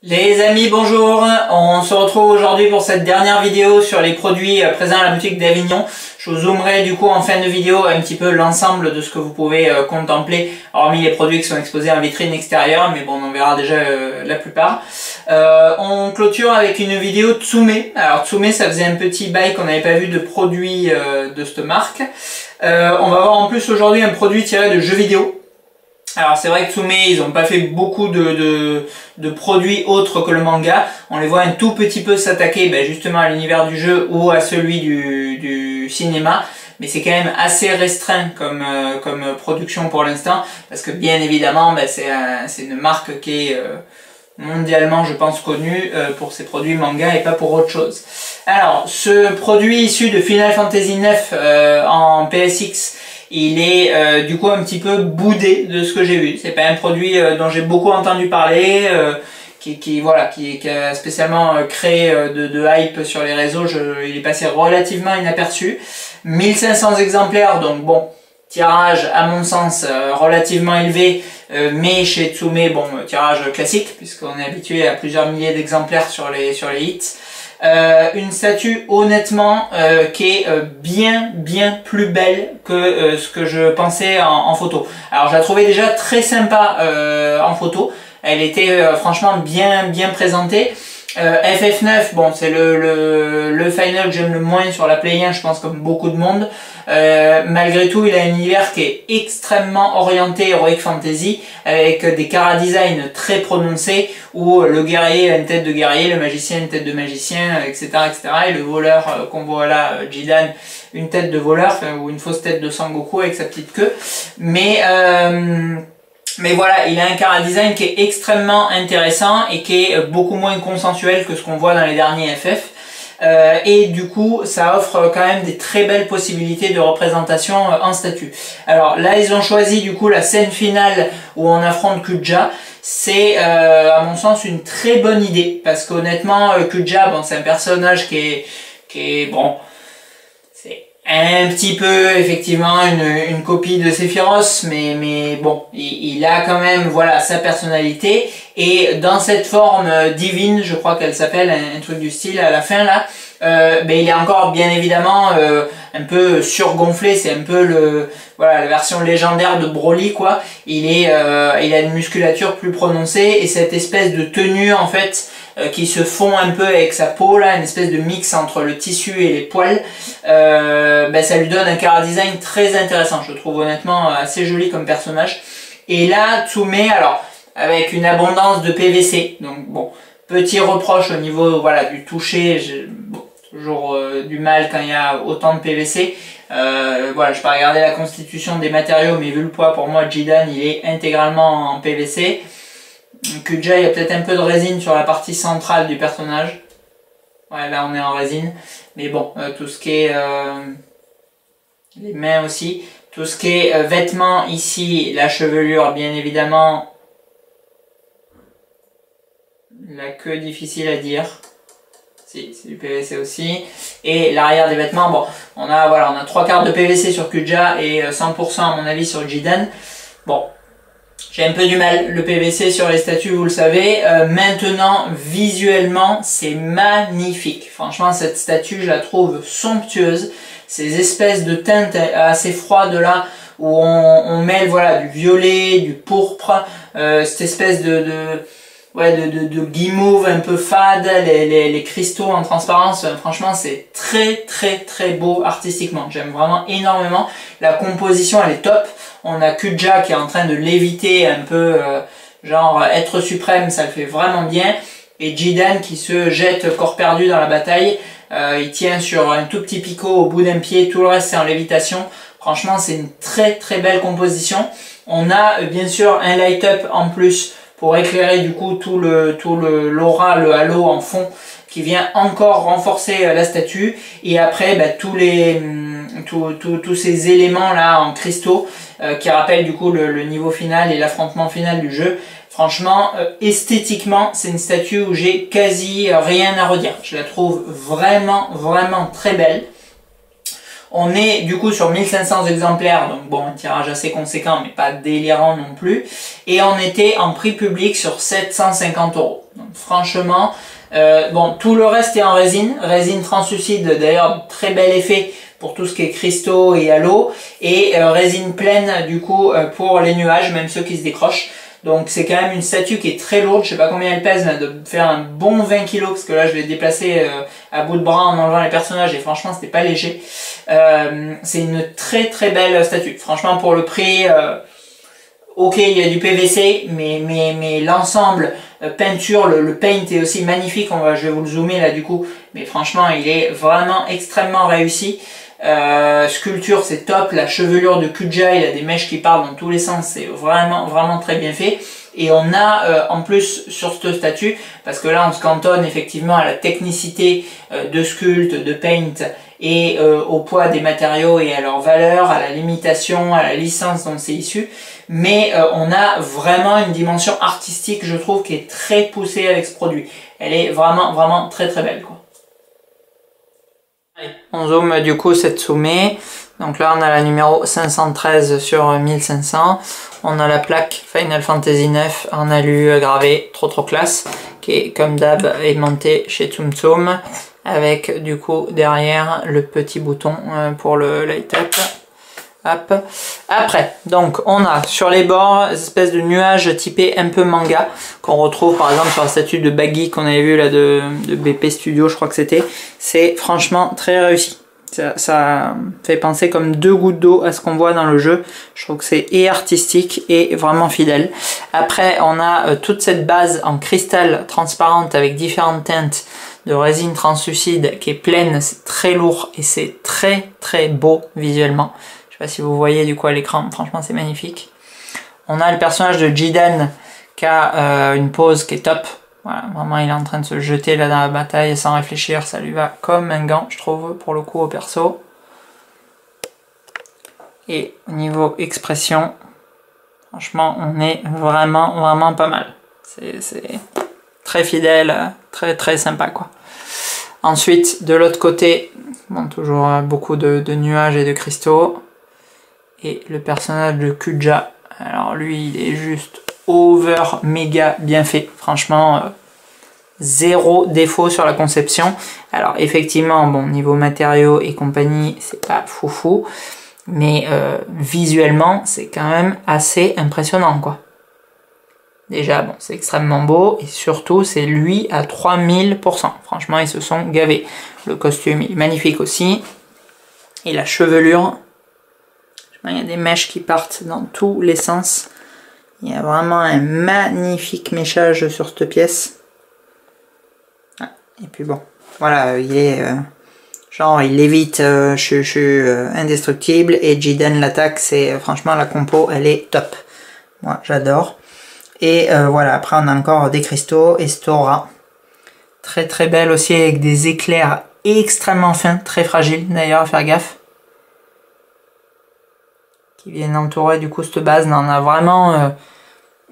Les amis, bonjour. On se retrouve aujourd'hui pour cette dernière vidéo sur les produits présents à la boutique d'Avignon. Je vous zoomerai du coup en fin de vidéo un petit peu l'ensemble de ce que vous pouvez contempler, hormis les produits qui sont exposés en vitrine extérieure, mais bon, on en verra déjà la plupart. On clôture avec une vidéo Tsume. Alors Tsume, ça faisait un petit bail qu'on n'avait pas vu de produits de cette marque. On va voir en plus aujourd'hui un produit tiré de jeux vidéo. Alors c'est vrai que Tsume, ils n'ont pas fait beaucoup de produits autres que le manga. On les voit un tout petit peu s'attaquer justement à l'univers du jeu ou à celui du cinéma. Mais c'est quand même assez restreint comme production pour l'instant. Parce que bien évidemment, c'est une marque qui est mondialement, je pense, connue pour ses produits manga et pas pour autre chose. Alors, ce produit issu de Final Fantasy IX en PSX, il est du coup un petit peu boudé de ce que j'ai vu. C'est pas un produit dont j'ai beaucoup entendu parler, qui a spécialement créé de hype sur les réseaux. Il est passé relativement inaperçu. 1500 exemplaires, donc bon, tirage à mon sens relativement élevé, mais chez Tsume, bon, tirage classique, puisqu'on est habitué à plusieurs milliers d'exemplaires sur les hits. Une statue honnêtement qui est bien plus belle que ce que je pensais en photo. Alors je la trouvais déjà très sympa en photo, elle était franchement bien présentée. FF9, bon, c'est le final que j'aime le moins sur la Play 1, je pense, comme beaucoup de monde. Malgré tout, il a un univers qui est extrêmement orienté Heroic Fantasy, avec des chara-design très prononcés, où le guerrier a une tête de guerrier, le magicien a une tête de magicien, etc. Et le voleur qu'on voit là, Jidan, une tête de voleur, ou une fausse tête de Sangoku avec sa petite queue. Mais voilà, il a un chara-design qui est extrêmement intéressant et qui est beaucoup moins consensuel que ce qu'on voit dans les derniers FF. Et du coup, ça offre quand même des très belles possibilités de représentation en statue. Alors là, ils ont choisi du coup la scène finale où on affronte Kuja. C'est à mon sens une très bonne idée parce qu'honnêtement, Kuja, bon, c'est un personnage qui est bon. Un petit peu effectivement une copie de Sephiroth, mais bon, il a quand même voilà sa personnalité, et dans cette forme divine, je crois qu'elle s'appelle, un truc du style à la fin là, il est encore bien évidemment un peu surgonflé. C'est un peu la version légendaire de Broly quoi. Il a une musculature plus prononcée et cette espèce de tenue en fait qui se fond un peu avec sa peau là, une espèce de mix entre le tissu et les poils, ça lui donne un chara-design très intéressant. Je trouve honnêtement assez joli comme personnage. Et là, Tsume, alors avec une abondance de PVC, donc bon, petit reproche au niveau du toucher, toujours du mal quand il y a autant de PVC. Je peux regarder la constitution des matériaux, mais vu le poids, pour moi, Jidan, il est intégralement en PVC. Kuja, il y a peut-être un peu de résine sur la partie centrale du personnage. Ouais, là on est en résine. Mais bon, tout ce qui est les mains aussi, tout ce qui est vêtements ici, la chevelure bien évidemment, la queue difficile à dire. Si, c'est du PVC aussi. Et l'arrière des vêtements, bon, on a 3/4 de PVC sur Kuja et 100% à mon avis sur Jidan. Bon. J'ai un peu du mal, le PVC sur les statues, vous le savez. Maintenant, visuellement, c'est magnifique. Franchement, cette statue, je la trouve somptueuse. Ces espèces de teintes assez froides là, où on mêle du violet, du pourpre, cette espèce de guimauve un peu fade, les cristaux en transparence. Franchement, c'est très beau artistiquement. J'aime vraiment énormément. La composition, elle est top. On a Kuja qui est en train de léviter un peu, genre être suprême, ça le fait vraiment bien. Et Jidan qui se jette corps perdu dans la bataille. Il tient sur un tout petit picot au bout d'un pied, tout le reste c'est en lévitation. Franchement, c'est une très belle composition. On a bien sûr un light-up en plus pour éclairer du coup tout l'aura, le halo en fond qui vient encore renforcer la statue. Et après, tous ces éléments là en cristaux qui rappellent du coup le niveau final et l'affrontement final du jeu. Franchement, esthétiquement, c'est une statue où j'ai quasi rien à redire. Je la trouve vraiment très belle. On est du coup sur 1500 exemplaires, donc bon, un tirage assez conséquent, mais pas délirant non plus. Et on était en prix public sur 750 €. Donc franchement, bon, tout le reste est en résine translucide, d'ailleurs très bel effet pour tout ce qui est cristaux et halo, et résine pleine du coup pour les nuages, même ceux qui se décrochent. Donc c'est quand même une statue qui est très lourde, je sais pas combien elle pèse, mais de faire un bon 20 kg, parce que là je l'ai déplacé à bout de bras en enlevant les personnages et franchement c'était pas léger. C'est une très très belle statue, franchement pour le prix, ok il y a du PVC, mais l'ensemble, peinture, le paint est aussi magnifique, je vais vous le zoomer là du coup, mais franchement il est vraiment extrêmement réussi. Sculpture c'est top, la chevelure de Kuja, il y a des mèches qui partent dans tous les sens, c'est vraiment vraiment très bien fait. Et on a en plus sur cette statue, parce que là on se cantonne effectivement à la technicité de sculpte, de paint et au poids des matériaux et à leur valeur, à la limitation, à la licence dont c'est issu, mais on a vraiment une dimension artistique je trouve qui est très poussée avec ce produit. Elle est vraiment vraiment très très belle quoi. On zoome du coup cette Tsume. Donc là on a la numéro 513 sur 1500. On a la plaque Final Fantasy 9 en alu gravé, trop classe, qui est comme d'hab aimantée chez Tsum Tsum, avec du coup derrière le petit bouton pour le light up. Hop. Après, donc on a sur les bords des espèces de nuages typés un peu manga qu'on retrouve par exemple sur la statue de Baggy qu'on avait vu là de BP Studio, je crois que c'était. C'est franchement très réussi. Ça fait penser comme deux gouttes d'eau à ce qu'on voit dans le jeu. Je trouve que c'est et artistique et vraiment fidèle. Après, on a toute cette base en cristal transparente avec différentes teintes de résine translucide qui est pleine. C'est très lourd et c'est très très beau visuellement. Je sais pas si vous voyez du coup à l'écran, franchement c'est magnifique. On a le personnage de Jidan qui a une pose qui est top. Voilà, vraiment il est en train de se jeter là dans la bataille sans réfléchir, ça lui va comme un gant je trouve pour le coup au perso. Et au niveau expression, franchement on est vraiment vraiment pas mal. C'est très fidèle, très très sympa quoi. Ensuite de l'autre côté, bon, toujours beaucoup de nuages et de cristaux. Et le personnage de Kuja, alors lui il est juste over méga bien fait, franchement zéro défaut sur la conception. Alors effectivement bon niveau matériaux et compagnie c'est pas foufou, mais visuellement c'est quand même assez impressionnant quoi. Déjà bon c'est extrêmement beau et surtout c'est lui à 3000%, franchement ils se sont gavés. Le costume il est magnifique aussi et la chevelure. Il y a des mèches qui partent dans tous les sens. Il y a vraiment un magnifique méchage sur cette pièce. Et puis bon, voilà, il est genre il évite je suis indestructible et Jidan l'attaque, c'est franchement la compo, elle est top. Moi j'adore. Et voilà, après on a encore des cristaux et Stora. Très très belle aussi avec des éclairs extrêmement fins, très fragiles d'ailleurs à faire gaffe. Qui viennent entourer du coup cette base. On a vraiment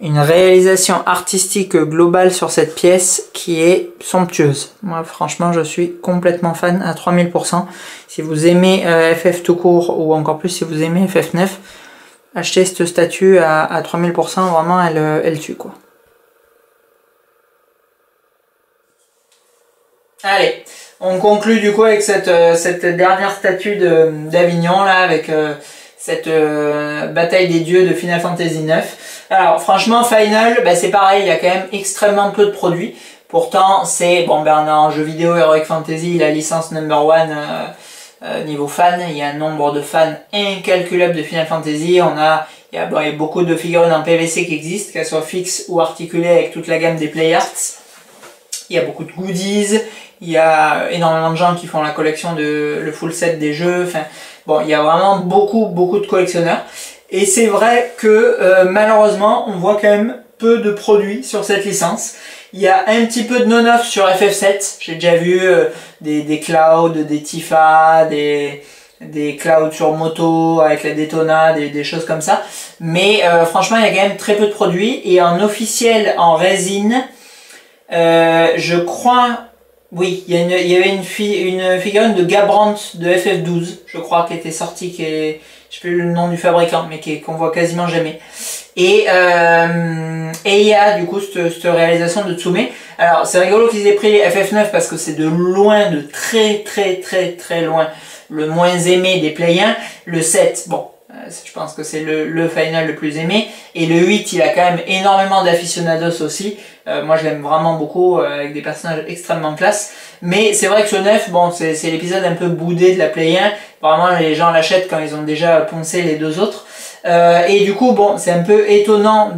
une réalisation artistique globale sur cette pièce qui est somptueuse. Moi franchement je suis complètement fan à 3000%. Si vous aimez FF tout court ou encore plus si vous aimez FF9, achetez cette statue à 3000%, vraiment elle tue quoi. Allez, on conclut du coup avec cette dernière statue d'Avignon là avec cette bataille des dieux de Final Fantasy 9. Alors franchement Final, bah, c'est pareil, il y a quand même extrêmement peu de produits. Pourtant c'est, bon ben on a en jeu vidéo Heroic Fantasy la licence #1 niveau fan. Il y a un nombre de fans incalculable de Final Fantasy. Il y a beaucoup de figurines en PVC qui existent, qu'elles soient fixes ou articulées avec toute la gamme des Play Arts. Il y a beaucoup de goodies, il y a énormément de gens qui font la collection le full set des jeux. Enfin, bon, il y a vraiment beaucoup de collectionneurs. Et c'est vrai que malheureusement, on voit quand même peu de produits sur cette licence. Il y a un petit peu de non-off sur FF7. J'ai déjà vu des Cloud, des Tifa, des Cloud sur moto avec la Daytona, des choses comme ça. Mais franchement, il y a quand même très peu de produits. Et en officiel, en résine, je crois Oui, il y avait une figurine de Gabrant de FF12, je crois, qui était sortie, je sais plus le nom du fabricant, mais qu'on voit quasiment jamais. Et il y a du coup cette réalisation de Tsume. Alors c'est rigolo qu'ils aient pris FF9 parce que c'est de loin, de très loin, le moins aimé des Play 1. Le 7, bon, je pense que c'est le final le plus aimé. Et le 8, il a quand même énormément d'aficionados aussi. Moi je l'aime vraiment beaucoup, avec des personnages extrêmement classe. Mais c'est vrai que ce 9, bon, c'est l'épisode un peu boudé de la Play 1. Vraiment les gens l'achètent quand ils ont déjà poncé les deux autres. Et du coup, bon, c'est un peu étonnant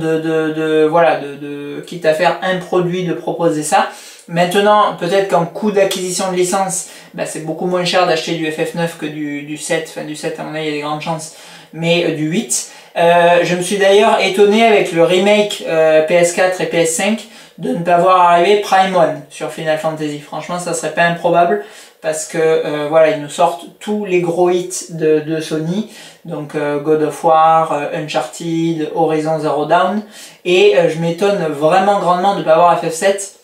quitte à faire un produit, de proposer ça. Maintenant, peut-être qu'en coût d'acquisition de licence, bah, c'est beaucoup moins cher d'acheter du FF9 que du 7. Enfin, du 7, à mon avis, il y a des grandes chances, mais du 8. Je me suis d'ailleurs étonné avec le remake PS4 et PS5 de ne pas voir arriver Prime 1 sur Final Fantasy. Franchement, ça serait pas improbable parce que voilà, ils nous sortent tous les gros hits de Sony, donc God of War, Uncharted, Horizon Zero Dawn, et je m'étonne vraiment grandement de ne pas avoir FF7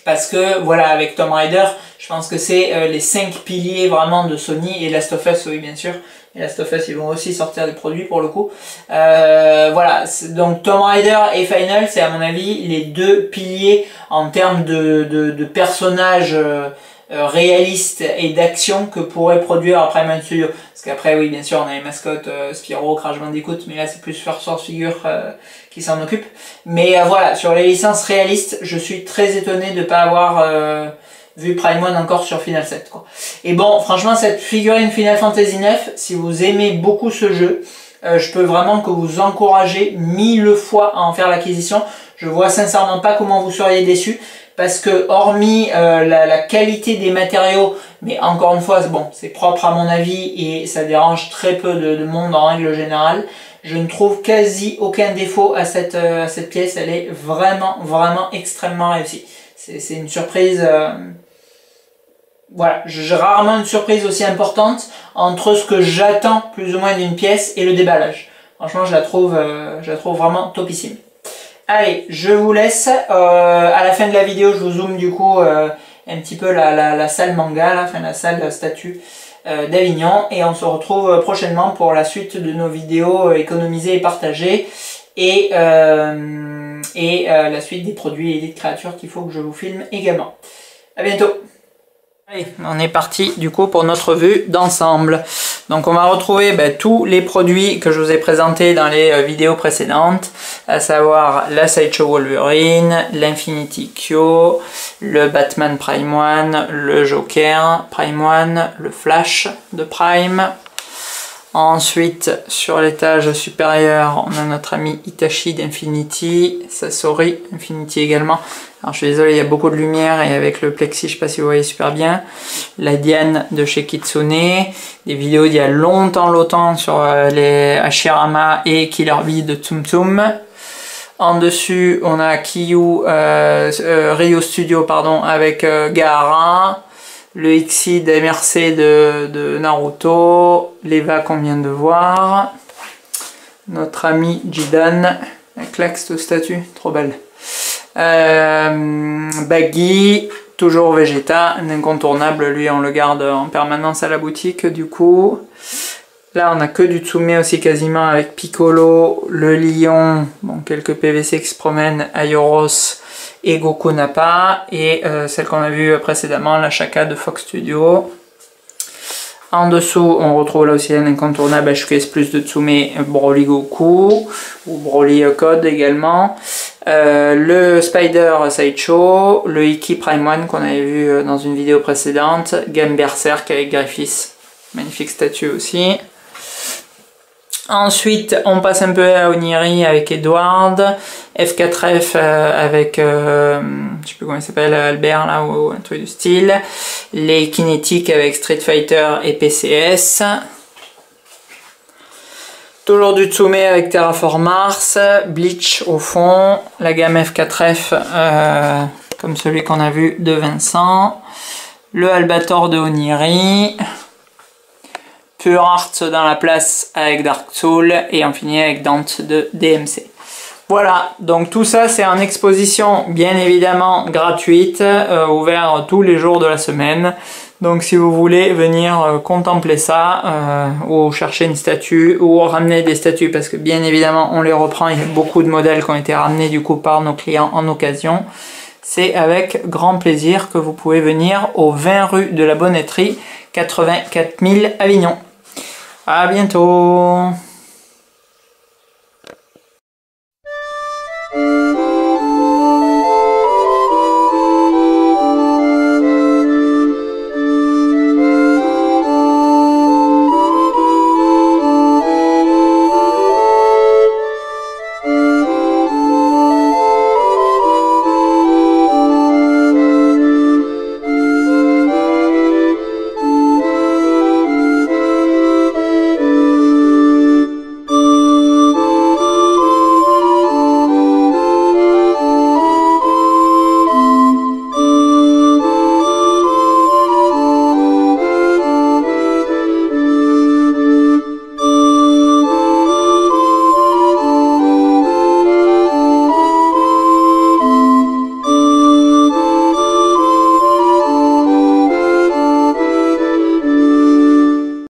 parce que voilà, avec Tomb Raider, je pense que c'est les 5 piliers vraiment de Sony, et Last of Us, oui bien sûr. Et Last of Us, ils vont aussi sortir des produits pour le coup. Voilà, donc Tomb Raider et Final, c'est à mon avis les deux piliers en termes de personnages réalistes et d'action que pourrait produire après Prime Studio. Parce qu'après, oui, bien sûr, on a les mascottes Spyro, Crash Bandicoot, mais là c'est plus First Source Figure qui s'en occupe. Mais voilà, sur les licences réalistes, je suis très étonné de ne pas avoir vu Prime 1 encore sur Final 7, quoi. Et bon, franchement, cette figurine Final Fantasy 9, si vous aimez beaucoup ce jeu, je peux vraiment que vous encourager 1000 fois à en faire l'acquisition. Je vois sincèrement pas comment vous seriez déçus, parce que hormis la qualité des matériaux, mais encore une fois, bon, c'est propre à mon avis et ça dérange très peu de monde en règle générale, je ne trouve quasi aucun défaut à cette pièce. Elle est vraiment extrêmement réussie. C'est une surprise. Voilà, j'ai rarement une surprise aussi importante entre ce que j'attends plus ou moins d'une pièce et le déballage. Franchement, je la trouve vraiment topissime. Allez, je vous laisse. À la fin de la vidéo, je vous zoome du coup un petit peu la salle manga, là, enfin la salle statue d'Avignon, et on se retrouve prochainement pour la suite de nos vidéos économisées et partagées, et la suite des produits et des créatures qu'il faut que je vous filme également. À bientôt. Allez, on est parti du coup pour notre vue d'ensemble. Donc on va retrouver tous les produits que je vous ai présentés dans les vidéos précédentes, à savoir la Sideshow Wolverine, l'Infinity Kyo, le Batman Prime 1, le Joker Prime 1, le Flash de Prime. Ensuite, sur l'étage supérieur, on a notre ami Itachi d'Infinity, Sasori Infinity également. Alors je suis désolé, il y a beaucoup de lumière et avec le plexi, je ne sais pas si vous voyez super bien. La Diane de chez Kitsune, des vidéos d'il y a longtemps sur les Hashirama et Killer Bee de Tsum Tsum. En dessus, on a Kiyu, Ryo Studio pardon, avec Gaara, le Xyz MRC de Naruto, l'Eva qu'on vient de voir, notre ami Jidan, elle claque cette statue, trop belle. Baggy, toujours Vegeta, un incontournable, lui on le garde en permanence à la boutique du coup. Là on a que du Tsume aussi quasiment, avec Piccolo, le lion, bon quelques PVC qui se promènent, Aioros et Goku Nappa, et celle qu'on a vue précédemment, la Shaka de Fox Studio. En dessous, on retrouve là aussi un incontournable HQS Plus de Tsume, Broly Goku, ou Broly Code également. Le Spider Sideshow, le Iki Prime 1 qu'on avait vu dans une vidéo précédente, Game Berserk avec Griffiths, magnifique statue aussi. Ensuite, on passe un peu à Oniri avec Edward, F4F avec, je sais plus comment il s'appelle, Albert là, ou un truc du style, les Kinétiques avec Street Fighter et PCS, toujours du Tsume avec Terraform Mars, Bleach au fond, la gamme F4F comme celui qu'on a vu de Vincent, le Albator de Oniri, Pure Art dans la place avec Dark Soul, et on finit avec Dante de DMC. Voilà, donc tout ça c'est en exposition bien évidemment gratuite, ouvert tous les jours de la semaine. Donc si vous voulez venir contempler ça, ou chercher une statue, ou ramener des statues, parce que bien évidemment on les reprend, il y a beaucoup de modèles qui ont été ramenés du coup par nos clients en occasion. C'est avec grand plaisir que vous pouvez venir au 20 rue de la Bonneterie, 84 000 Avignon. À bientôt!